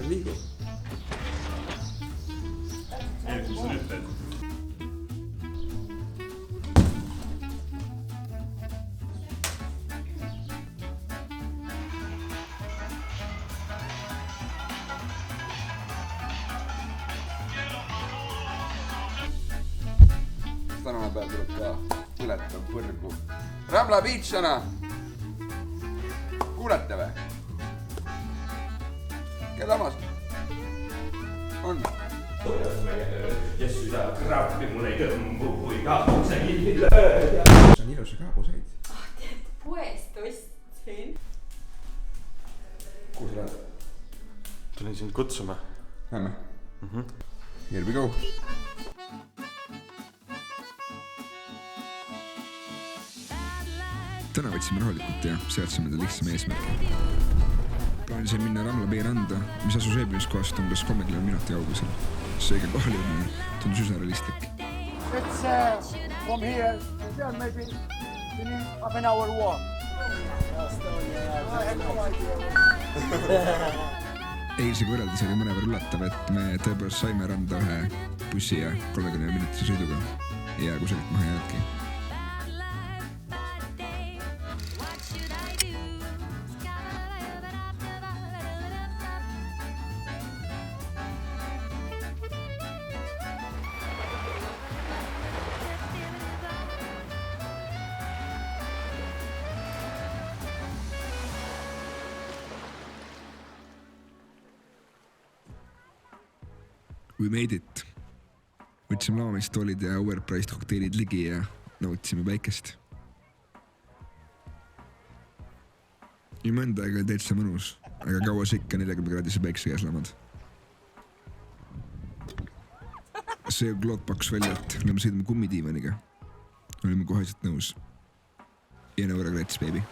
Liigu. Mis sa nüüd teed? Tänane päev tuleb ka põletav põrgu. Ramla Beachana! Kuulete või? Kelle omas? On? Jessu ja krappi mul ei kõmbu, kui kaapuse kinni lööd. See on ilusa kaabuseid. Tead, poest ostsin. Kuhu sa lähed? Tulin sind kutsuma. Lähme. Here we go. Täna võtsime rahulikult ja seadsime ta lihtsama eesmärgi. Plaanisin minna Ramla Bay randa, mis asus eebimiskohast umbes 30 minuti kaugusel. Seega kohale jõudmine tundus üsna realistlik. It's from here, there maybe half an hour walk. Eilsega võrreldes oli mõnevõrra üllatav, et me tõepoolest saime randa ühe bussi ja 30 minutise sõiduga ja kusagilt maha jäänudki. We made it. Võtsime laamist toolid ja overpriced kokteilid ligi ja nautisime päikest. Ja mõnda aega oli täitsa mõnus, aga kaua sa ikka 40 kraadise päikse käes lamad. See kloot pakkus välja, et oleme sõidma kummitiivaniga. Olime kohaselt nõus. Ja no regrets, baby.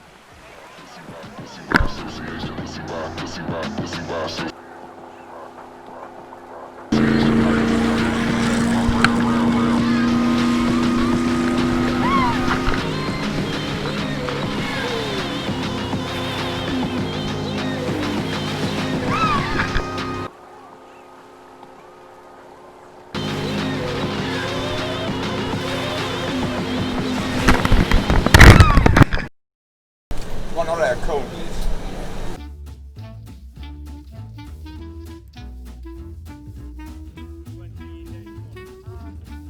One Oreo cone, please.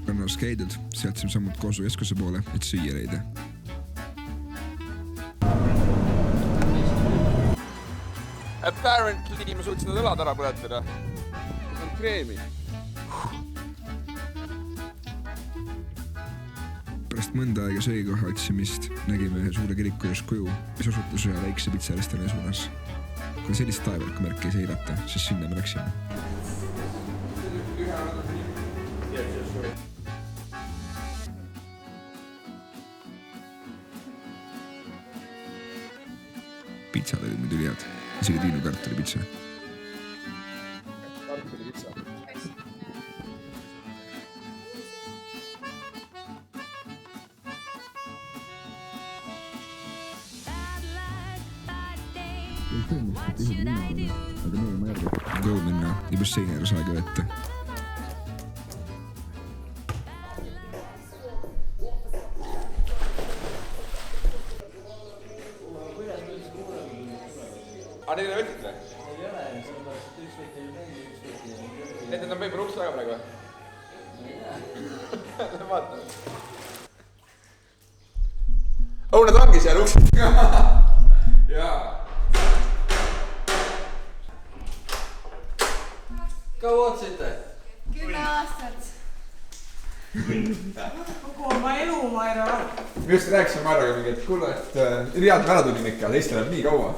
Rannas käidud, seadsime sammud Koosu keskuse poole, et süüa leida. Apparently ma suutsin nad õlad ära põletada. See on kreemi. Pärast mõnda aega söögikoha otsimist nägime ühe suure kiriku juures kuju, mis osutus ühe väikse pitsarestani suunas. Kui sellist taevalku märki ei saa eilata, siis sinna me läksime. Pitsad olid muidu head, isegi Triinu kartulipitsa. Kartulipitsa. Koju minna ja basseini ääres aega võtta. Neil ei võtnud või? Ei ole, sellepärast üks võtti ju teine, üks võtti. Need on võib-olla uks taga praegu või? Ma ei tea. Vaata. Oh, need ongi seal uks taga. Jaa. Kaua ootasite? 10 aastat. Kogu oma elu ma ei ole. Me just rääkisime Marraga mingi, et kuule, et Riad ära tulin ikka, teistel on nii kaua.